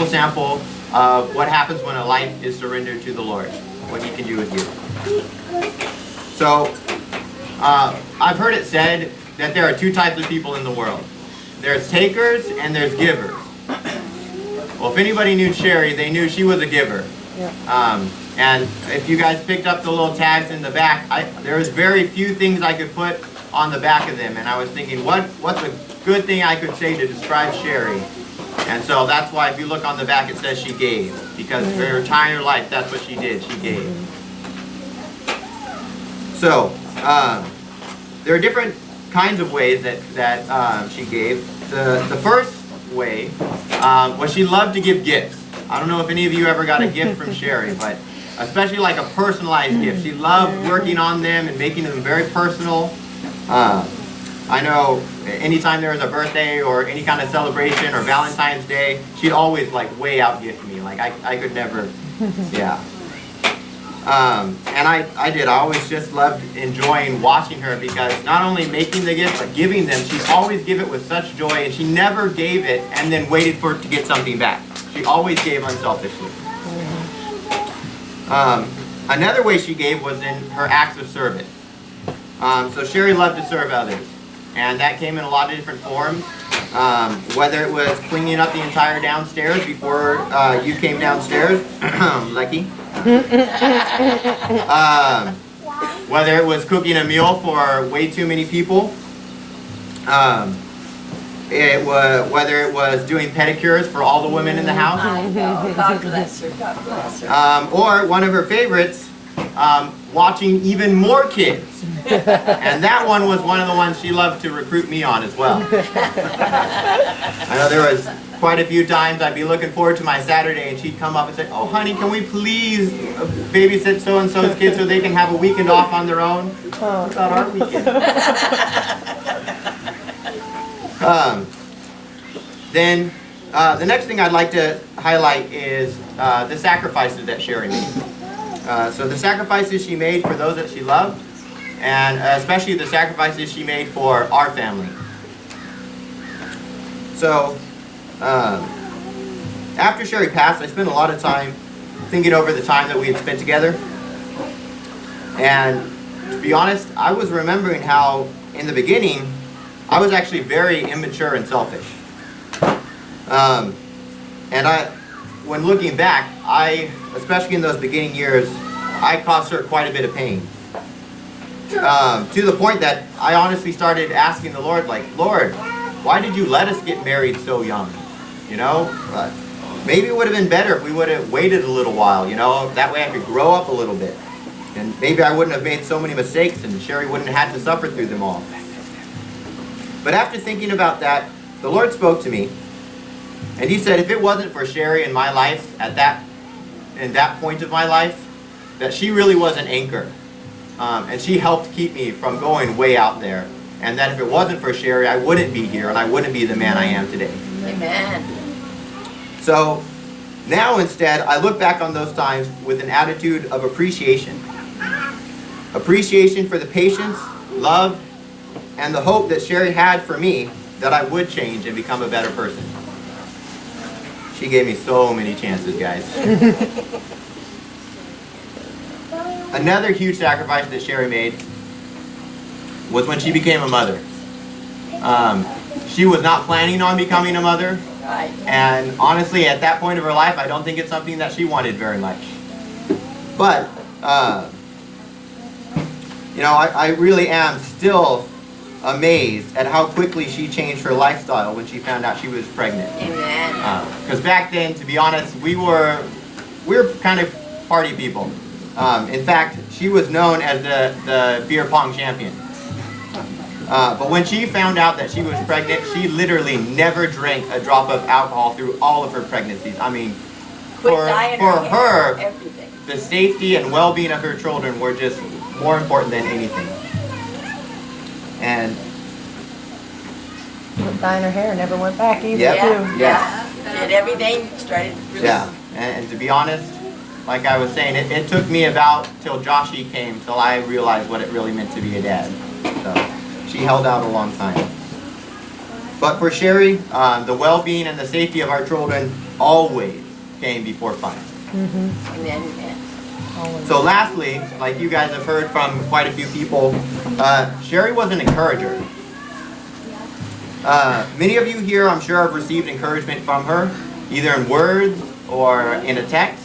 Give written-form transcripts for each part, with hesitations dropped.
sample of what happens when a life is surrendered to the Lord, what He can do with you. So, I've heard it said that there are two types of people in the world. There's takers and there's givers. Well, if anybody knew Cherye, they knew she was a giver. Yeah. And if you guys picked up the little tags in the back, there was very few things I could put on the back of them. And I was thinking, what's a good thing I could say to describe Cherye? And so that's why if you look on the back, it says she gave. Because for her entire life, that's what she did. She gave. So, there are different kinds of ways that she gave. The first way was she loved to give gifts. I don't know if any of you ever got a gift from Cherye, but especially like a personalized gift. She loved working on them and making them very personal. I know anytime there was a birthday or any kind of celebration or Valentine's Day, she'd always like way out gift me. Like I could never, yeah. And I did. I always just loved enjoying watching her because not only making the gift, but giving them. She'd always give it with such joy, and she never gave it and then waited for it to get something back. She always gave unselfishly. Another way she gave was in her acts of service. So Cherye loved to serve others, and that came in a lot of different forms. Whether it was cleaning up the entire downstairs before you came downstairs, Lucky. Whether it was cooking a meal for way too many people, whether it was doing pedicures for all the women in the house, God bless her, God bless her. or one of her favorites, watching even more kids. And that one was one of the ones she loved to recruit me on as well. I know there was quite a few times I'd be looking forward to my Saturday and she'd come up and say, "Oh honey, can we please babysit so-and-so's kids so they can have a weekend off on their own?" It's not our weekend. Then the next thing I'd like to highlight is the sacrifices that Cherye made. So the sacrifices she made for those that she loved, and especially the sacrifices she made for our family. So after Cherye passed, I spent a lot of time thinking over the time that we had spent together. And to be honest, I was remembering how in the beginning I was actually very immature and selfish. When looking back, especially in those beginning years, I caused her quite a bit of pain. To the point that I honestly started asking the Lord, like, "Lord, why did you let us get married so young? You know, maybe it would have been better if we would have waited a little while, you know, that way I could grow up a little bit. And maybe I wouldn't have made so many mistakes and Cherye wouldn't have had to suffer through them all." But after thinking about that, the Lord spoke to me. And He said, if it wasn't for Cherye in my life in that point of my life, that she really was an anchor. And she helped keep me from going way out there. And that if it wasn't for Cherye, I wouldn't be here and I wouldn't be the man I am today. Amen. So now instead, I look back on those times with an attitude of appreciation. Appreciation for the patience, love, and the hope that Cherye had for me that I would change and become a better person. She gave me so many chances, guys. Another huge sacrifice that Cherye made was when she became a mother. She was not planning on becoming a mother. And honestly, at that point of her life, I don't think it's something that she wanted very much. But, you know, I really am still amazed at how quickly she changed her lifestyle when she found out she was pregnant. Amen. Because back then, to be honest, we were kind of party people. In fact, she was known as the beer pong champion. But when she found out that she was pregnant, she literally never drank a drop of alcohol through all of her pregnancies. I mean, for her, everything. The safety and well-being of her children were just more important than anything. And dyeing her hair never went back either. Yep. Too. Yes. Did everything, started really. Yeah, and to be honest, like I was saying, it took me about till Joshy came till I realized what it really meant to be a dad. So she held out a long time. But for Cherye, the well-being and the safety of our children always came before fun. Amen. Amen. Always. So lastly, like you guys have heard from quite a few people, Cherye was an encourager. Many of you here, I'm sure, have received encouragement from her, either in words or in a text,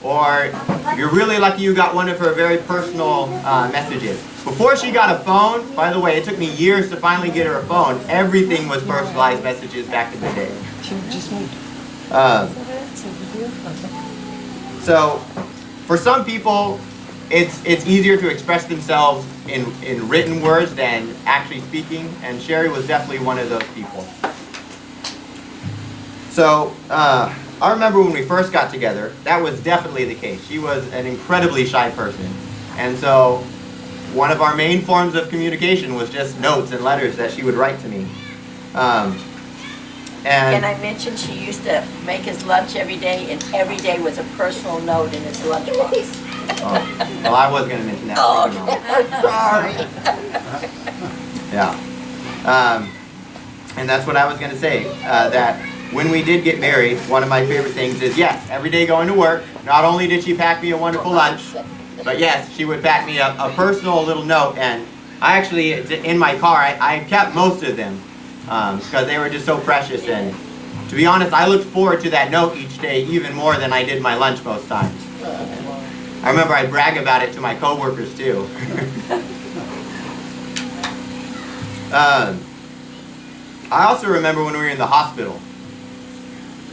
or if you're really lucky, you got one of her very personal messages. Before she got a phone, by the way, it took me years to finally get her a phone. Everything was personalized messages back in the day. She just moved. So, for some people, it's easier to express themselves in written words than actually speaking, and Cherye was definitely one of those people. So, I remember when we first got together, that was definitely the case. She was an incredibly shy person, and so one of our main forms of communication was just notes and letters that she would write to me. And I mentioned she used to make his lunch every day, and every day was a personal note in his lunchbox. Well, I was going to mention that. Oh, Sorry. Yeah. And that's what I was going to say, that when we did get married, one of my favorite things is, yes, every day going to work, not only did she pack me a wonderful lunch, but yes, she would pack me a personal little note, and I actually, in my car, I kept most of them, because they were just so precious, and to be honest, I looked forward to that note each day even more than I did my lunch most times. I remember I'd brag about it to my coworkers too. I also remember when we were in the hospital,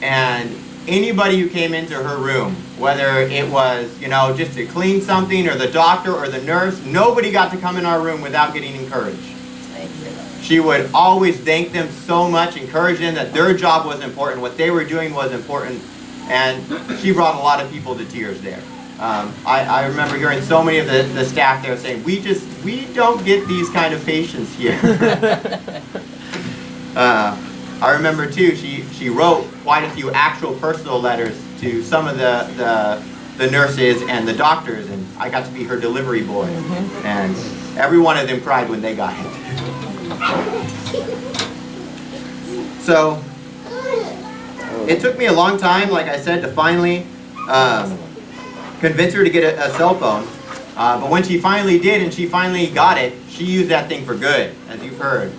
and anybody who came into her room, whether it was, just to clean something, or the doctor or the nurse, nobody got to come in our room without getting encouraged. She would always thank them so much, encourage them that their job was important, what they were doing was important, and she brought a lot of people to tears there. I remember hearing so many of the staff there saying, we don't get these kind of patients here. I remember too, she wrote quite a few actual personal letters to some of the nurses and the doctors, and I got to be her delivery boy. And every one of them cried when they got it. So, it took me a long time, like I said, to finally convince her to get a cell phone. But when she finally did, and she finally got it, she used that thing for good, as you've heard.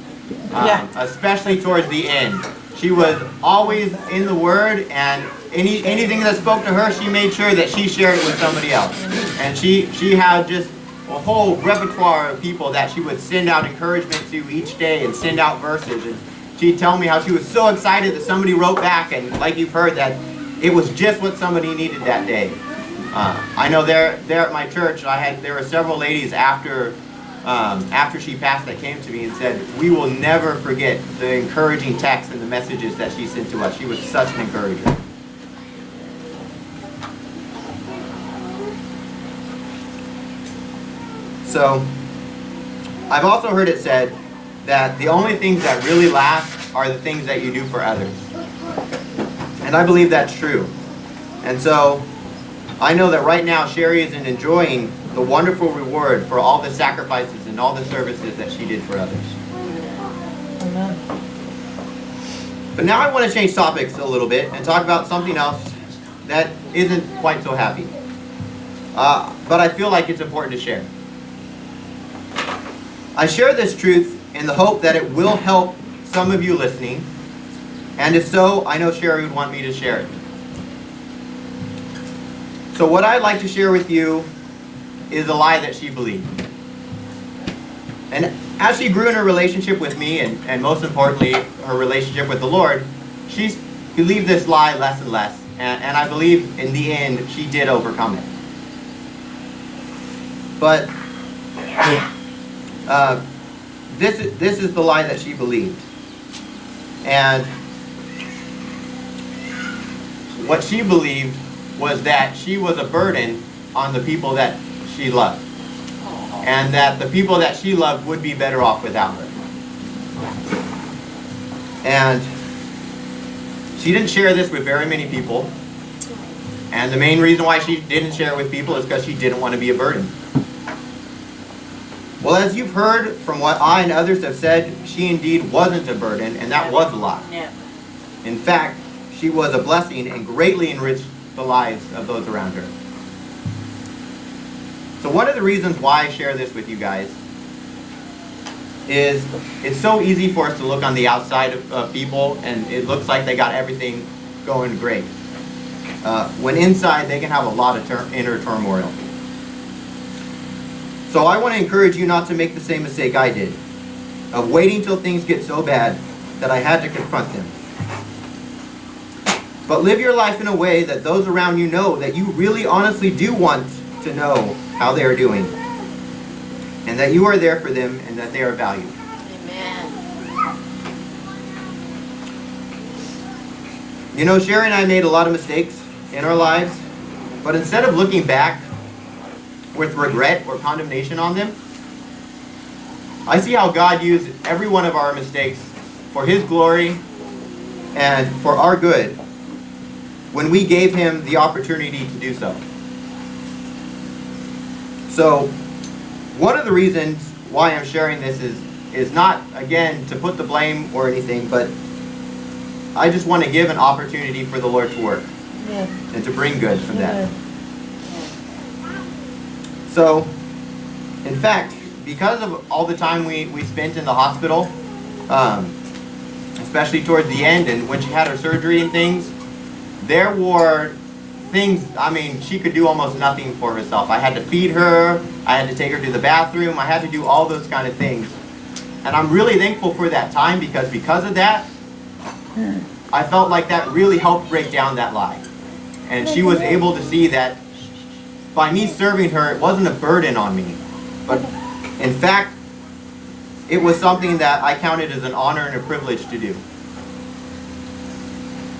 Especially towards the end. She was always in the Word, and anything that spoke to her, she made sure that she shared it with somebody else. And she had just a whole repertoire of people that she would send out encouragement to each day and send out verses. And she'd tell me how she was so excited that somebody wrote back, and like you've heard, that it was just what somebody needed that day. I know there at my church, there were several ladies after she passed that came to me and said, we will never forget the encouraging texts and the messages that she sent to us. She was such an encourager. So, I've also heard it said that the only things that really last are the things that you do for others. And I believe that's true. And so, I know that right now Cherye is enjoying the wonderful reward for all the sacrifices and all the services that she did for others. Amen. But now I want to change topics a little bit and talk about something else that isn't quite so happy. But I feel like it's important to share. I share this truth in the hope that it will help some of you listening, and if so, I know Cherye would want me to share it. So what I'd like to share with you is a lie that she believed. And as she grew in her relationship with me, and most importantly, her relationship with the Lord, she believed this lie less and less, and I believe in the end, she did overcome it. But this is the lie that she believed. And what she believed was that she was a burden on the people that she loved. And that the people that she loved would be better off without her. And she didn't share this with very many people. And the main reason why she didn't share it with people is because she didn't want to be a burden. Well, as you've heard from what I and others have said, she indeed wasn't a burden, and that was a lie. Yeah. In fact, she was a blessing and greatly enriched the lives of those around her. So one of the reasons why I share this with you guys is it's so easy for us to look on the outside of people and it looks like they got everything going great. When inside they can have a lot of inner turmoil. So I want to encourage you not to make the same mistake I did, of waiting till things get so bad that I had to confront them. But live your life in a way that those around you know that you really honestly do want to know how they are doing, and that you are there for them and that they are valued. Amen. You know, Cherye and I made a lot of mistakes in our lives, but instead of looking back with regret or condemnation on them, I see how God used every one of our mistakes for His glory and for our good when we gave Him the opportunity to do so. So, one of the reasons why I'm sharing this is not, again, to put the blame or anything, but I just want to give an opportunity for the Lord to work and to bring good from that. So, in fact, because of all the time we spent in the hospital, especially towards the end and when she had her surgery and things, there were things, I mean, she could do almost nothing for herself. I had to feed her, I had to take her to the bathroom, I had to do all those kind of things. And I'm really thankful for that time because of that, I felt like that really helped break down that lie. And she was able to see that by me serving her, it wasn't a burden on me. But in fact, it was something that I counted as an honor and a privilege to do.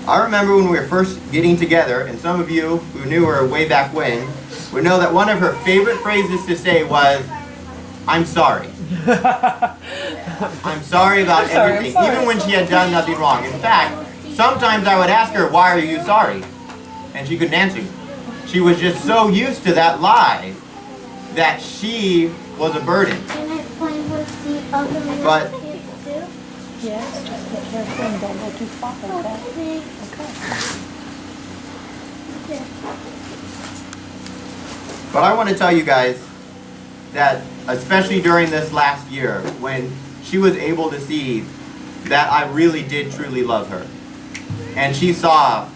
I remember when we were first getting together, and some of you who knew her way back when would know that one of her favorite phrases to say was, "I'm sorry." I'm sorry about everything, even when she had done nothing wrong. In fact, sometimes I would ask her, "Why are you sorry?" And she couldn't answer me. She was just so used to that lie that she was a burden. Can I play with the other But kids too? Yes, just be careful and don't go too far, okay? Okay. But I want to tell you guys that, especially during this last year, when she was able to see that I really did truly love her, and she saw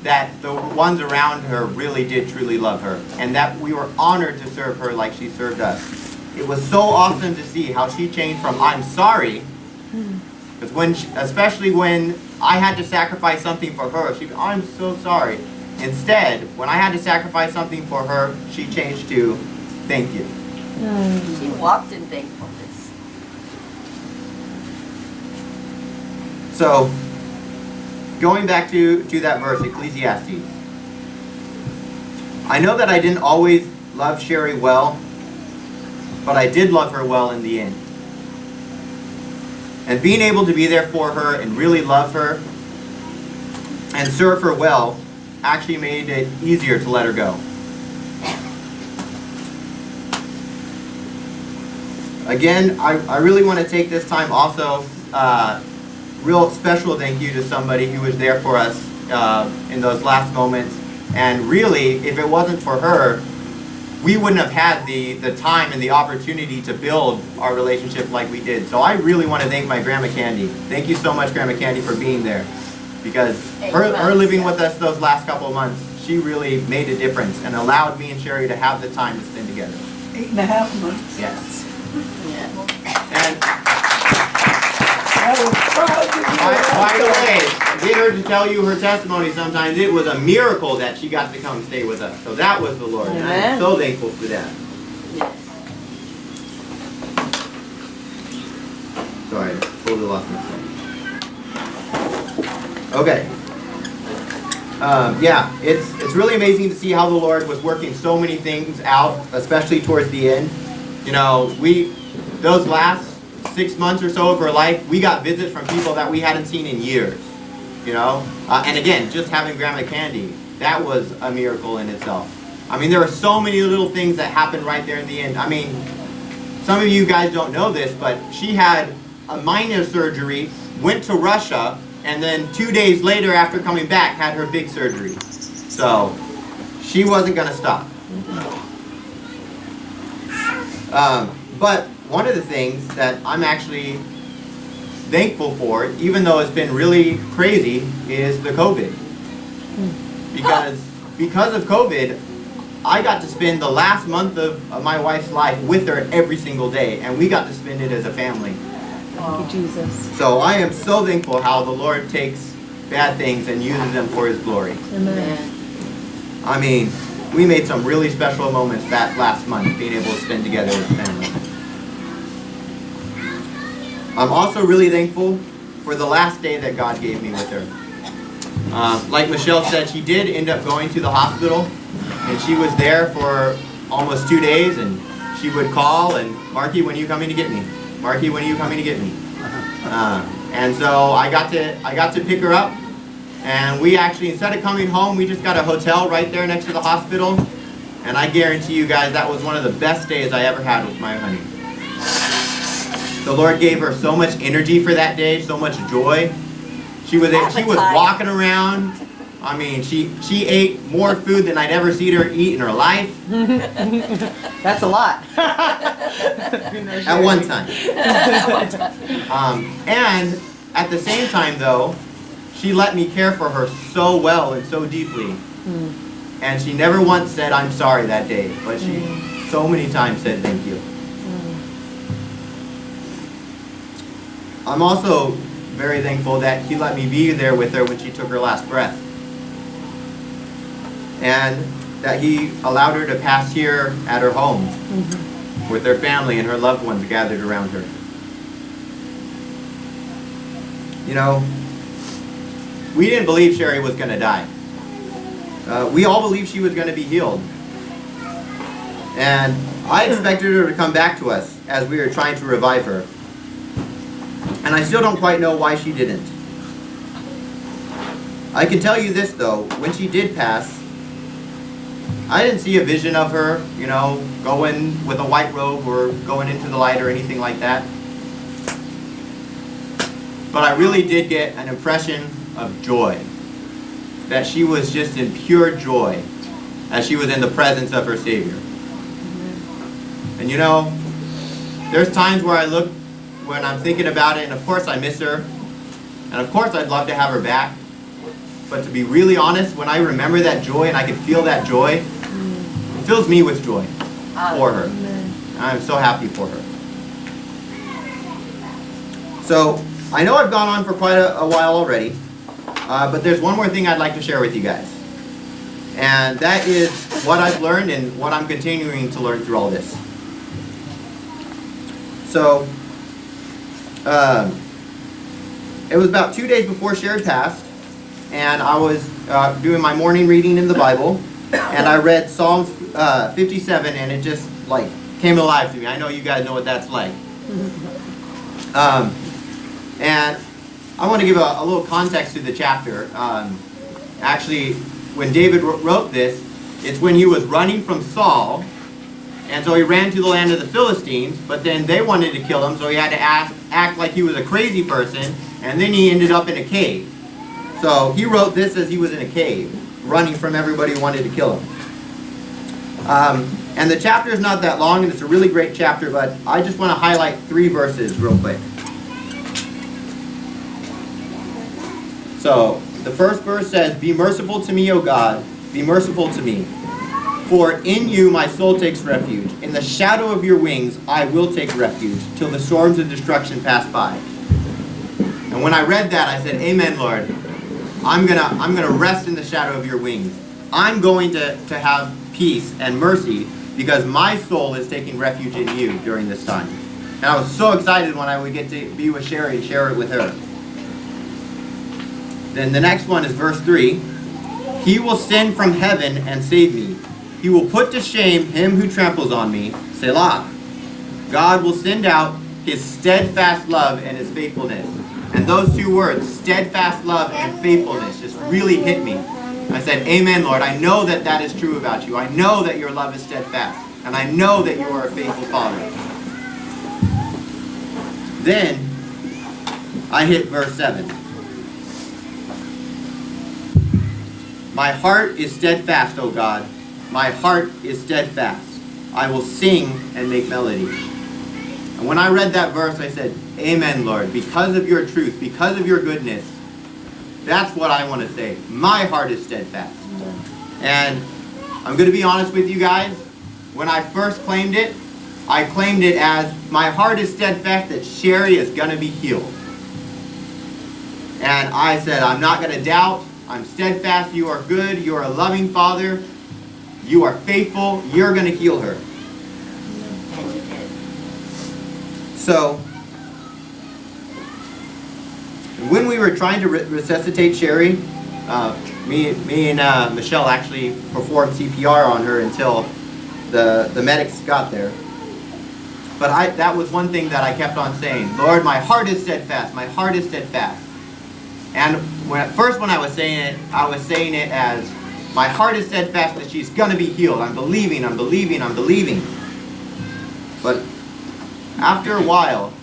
that the ones around her really did truly love her, and that we were honored to serve her like she served us. It was so awesome to see how she changed from "I'm sorry," because especially when I had to sacrifice something for her, she'd be, "I'm so sorry." Instead, when I had to sacrifice something for her, she changed to "Thank you." She walked in thankfulness. So, going back to that verse, Ecclesiastes. I know that I didn't always love Cherye well, but I did love her well in the end. And being able to be there for her and really love her and serve her well actually made it easier to let her go. Again, I really want to take this time also, real special thank you to somebody who was there for us in those last moments. And really, if it wasn't for her, we wouldn't have had the time and the opportunity to build our relationship like we did. So I really want to thank my Grandma Candy. Thank you so much, Grandma Candy, for being there. Because her living with us those last couple of months, she really made a difference and allowed me and Cherye to have the time to spend together. 8.5 months. Yes. Yeah. And I was proud to do by the way, get her to tell you her testimony sometimes. It was a miracle that she got to come stay with us. So that was the Lord. And I'm so thankful for that. Sorry, totally lost myself. Okay. Yeah, it's really amazing to see how the Lord was working so many things out, especially towards the end. You know, those last 6 months or so of her life, we got visits from people that we hadn't seen in years. You know, and again, just having Grandma Candy, that was a miracle in itself. I mean, there were so many little things that happened right there in the end. I mean, some of you guys don't know this, but she had a minor surgery, went to Russia, and then 2 days later after coming back had her big surgery. So she wasn't going to stop. But one of the things that I'm actually thankful for, even though it's been really crazy, is the COVID. Because of COVID, I got to spend the last month of my wife's life with her every single day, and we got to spend it as a family. Thank you, Jesus. So I am so thankful how the Lord takes bad things and uses them for His glory. Amen. I mean, we made some really special moments that last month, being able to spend together as a family. I'm also really thankful for the last day that God gave me with her. Like Michelle said, she did end up going to the hospital, and she was there for almost 2 days, and she would call, and Marky, when are you coming to get me? Marky, when are you coming to get me? And so I got to pick her up, and we actually, instead of coming home, we just got a hotel right there next to the hospital, and I guarantee you guys that was one of the best days I ever had with my honey. The Lord gave her so much energy for that day, so much joy. She was walking around. I mean, she ate more food than I'd ever seen her eat in her life. That's a lot. At one time. And at the same time, though, she let me care for her so well and so deeply. And she never once said, "I'm sorry" that day, but she so many times said, "Thank you." I'm also very thankful that He let me be there with her when she took her last breath. And that He allowed her to pass here at her home with her family and her loved ones gathered around her. You know, we didn't believe Cherye was going to die. We all believed she was going to be healed. And I expected her to come back to us as we were trying to revive her. And I still don't quite know why she didn't. I can tell you this though, when she did pass, I didn't see a vision of her, you know, going with a white robe or going into the light or anything like that. But I really did get an impression of joy. That she was just in pure joy as she was in the presence of her Savior. And you know, there's times where I look when I'm thinking about it, and of course I miss her, and of course I'd love to have her back, but to be really honest, when I remember that joy and I can feel that joy, it fills me with joy for her. I'm so happy for her. So I know I've gone on for quite a while already, but there's one more thing I'd like to share with you guys, and that is what I've learned and what I'm continuing to learn through all this. So it was about 2 days before Cherye passed, and I was doing my morning reading in the Bible, and I read Psalms 57, and it just like came alive to me. I know you guys know what that's like. And I want to give a little context to the chapter. Actually, when David wrote this, it's when he was running from Saul, and so he ran to the land of the Philistines, but then they wanted to kill him, so he had to act like he was a crazy person, and then he ended up in a cave. So he wrote this as he was in a cave, running from everybody who wanted to kill him. And the chapter is not that long, and it's a really great chapter, but I just want to highlight 3 verses real quick. So, the first verse says, "Be merciful to me, O God, be merciful to me. For in you my soul takes refuge. In the shadow of your wings I will take refuge, till the storms of destruction pass by." And when I read that, I said, "Amen, Lord. I'm gonna rest in the shadow of your wings. I'm going to have peace and mercy because my soul is taking refuge in you during this time." And I was so excited when I would get to be with Cherye and share it with her. Then the next one is verse 3. "He will send from heaven and save me. He will put to shame him who tramples on me. Selah. God will send out His steadfast love and His faithfulness." And those 2 words, steadfast love and faithfulness, just really hit me. I said, "Amen, Lord. I know that that is true about you. I know that your love is steadfast. And I know that you are a faithful Father." Then I hit verse 7. My heart is steadfast, O God. My heart is steadfast. I will sing and make melody. And when I read that verse, I said, Amen, Lord. Because of your truth, because of your goodness, that's what I want to say. My heart is steadfast. And I'm going to be honest with you guys. When I first claimed it, I claimed it as, my heart is steadfast that Cherye is going to be healed. And I said, I'm not going to doubt. I'm steadfast. You are good. You are a loving Father. You are faithful. You're going to heal her. And you did. So, when we were trying to resuscitate Cherye, me and Michelle actually performed CPR on her until the medics got there. But that was one thing that I kept on saying. Lord, my heart is steadfast. My heart is steadfast. And when I was saying it as, my heart is steadfast that she's going to be healed. I'm believing, I'm believing, I'm believing. But after a while,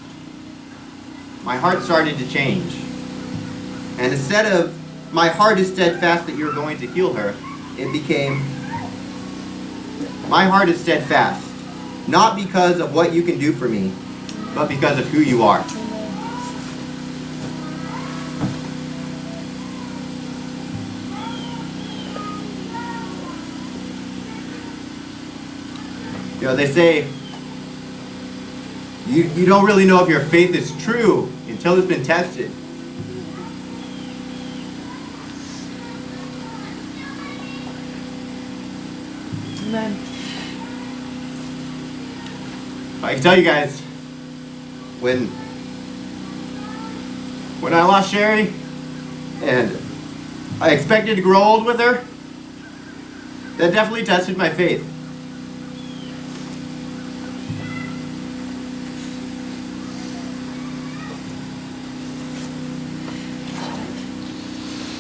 my heart started to change. And instead of, my heart is steadfast that you're going to heal her, it became, my heart is steadfast. Not because of what you can do for me, but because of who you are. You know, they say, you don't really know if your faith is true until it's been tested. Amen. I can tell you guys, when I lost Cherye, and I expected to grow old with her, that definitely tested my faith.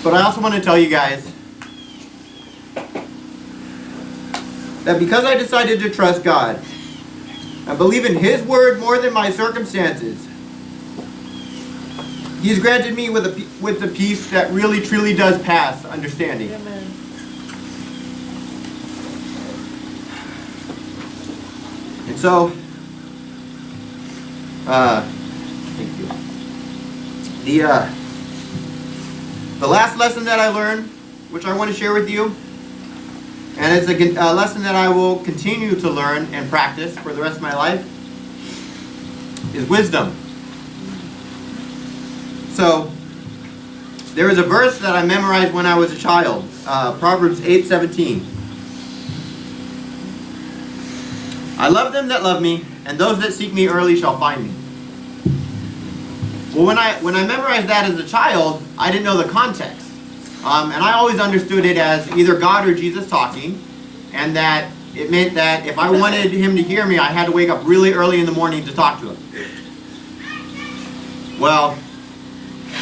But I also want to tell you guys that because I decided to trust God, I believe in His word more than my circumstances, He's granted me with the peace that really truly does pass understanding. Amen. And so, thank you. The last lesson that I learned, which I want to share with you, and it's a lesson that I will continue to learn and practice for the rest of my life, is wisdom. So, there is a verse that I memorized when I was a child, Proverbs 8:17. I love them that love me, and those that seek me early shall find me. Well, when I memorized that as a child, I didn't know the context. And I always understood it as either God or Jesus talking, and that it meant that if I wanted Him to hear me, I had to wake up really early in the morning to talk to Him. Well,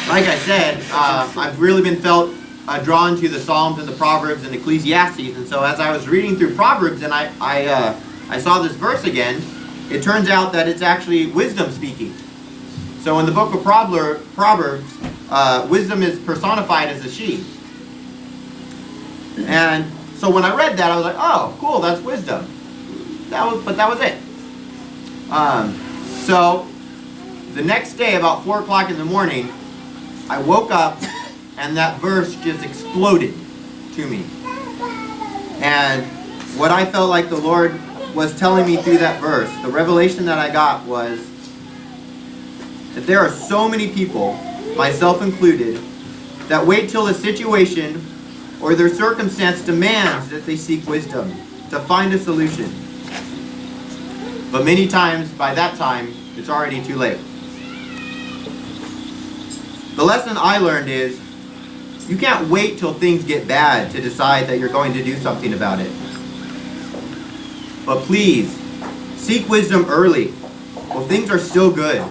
like I said, I've really been felt drawn to the Psalms and the Proverbs and Ecclesiastes, and so as I was reading through Proverbs and I saw this verse again, it turns out that it's actually wisdom speaking. So in the book of Proverbs, wisdom is personified as a she. And so when I read that, I was like, oh, cool, that's wisdom. But that was it. So the next day, about 4 o'clock in the morning, I woke up and that verse just exploded to me. And what I felt like the Lord was telling me through that verse, the revelation that I got was that there are so many people, myself included, that wait till a situation or their circumstance demands that they seek wisdom to find a solution. But many times, by that time, it's already too late. The lesson I learned is, you can't wait till things get bad to decide that you're going to do something about it. But please, seek wisdom early, while things are still good,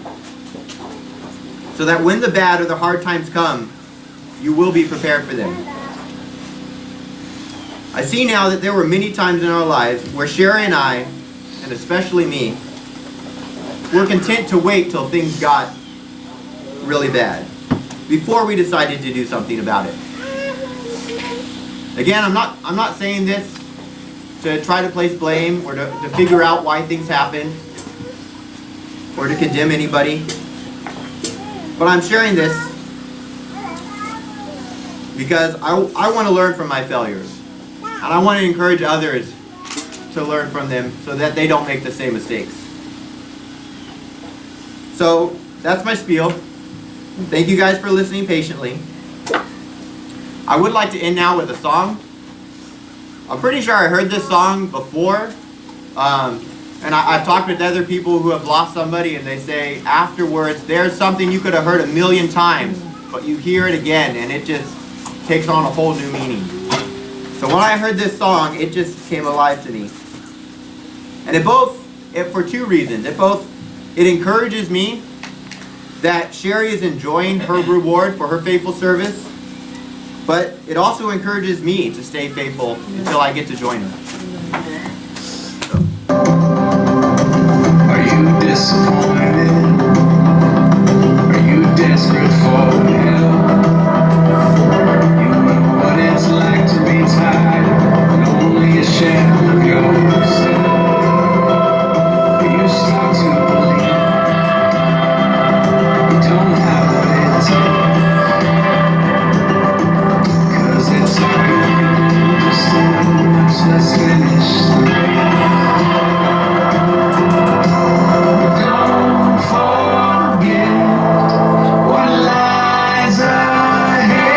so that when the bad or the hard times come, you will be prepared for them. I see now that there were many times in our lives where Cherye and I, and especially me, were content to wait till things got really bad before we decided to do something about it. Again, I'm not saying this to try to place blame or to figure out why things happen or to condemn anybody. But I'm sharing this because I want to learn from my failures. And I want to encourage others to learn from them so that they don't make the same mistakes. So that's my spiel. Thank you guys for listening patiently. I would like to end now with a song. I'm pretty sure I heard this song before. And I've talked with other people who have lost somebody, and they say afterwards, there's something you could have heard 1,000,000 times, but you hear it again, and it just takes on a whole new meaning. So when I heard this song, it just came alive to me. And for two reasons. It encourages me that Cherye is enjoying her reward for her faithful service, but it also encourages me to stay faithful until I get to join her. Are you disappointed? Are you desperate for help? You know what it's like to be tired and only a shell of yourself. You start to believe you don't have what it takes, 'cause it's all you can do just to know much less finish the race. Don't forget what lies ahead.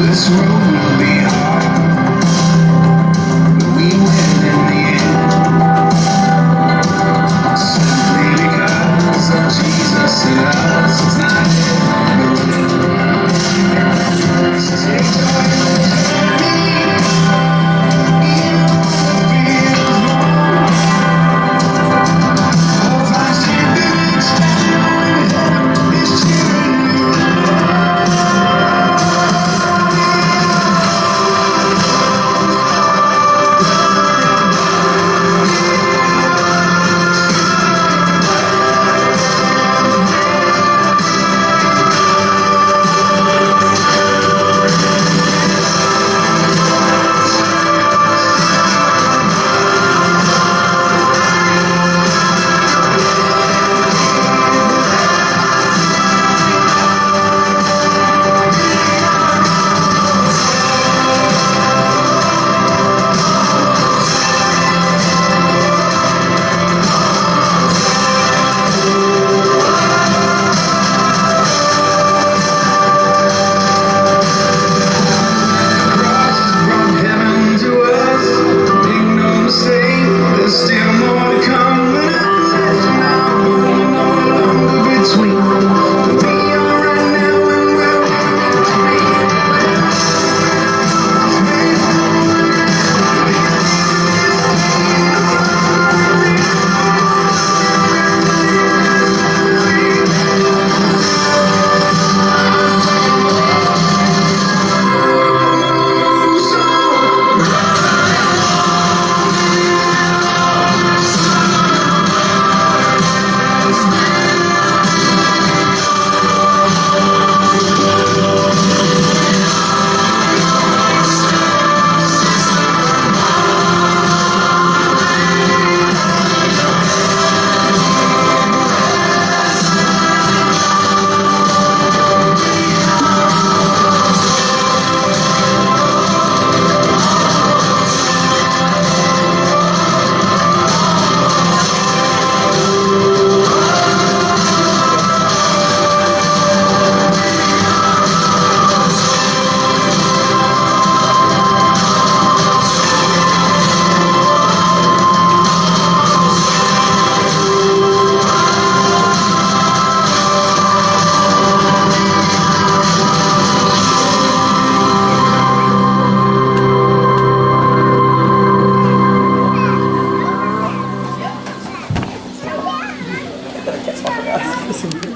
This road will be hard, but we win in the end. Simply because of Jesus in us is not it. So take joy in the journey, even when it feels wrong. I'll find strength in each time heaven is cheering you on. I forgot.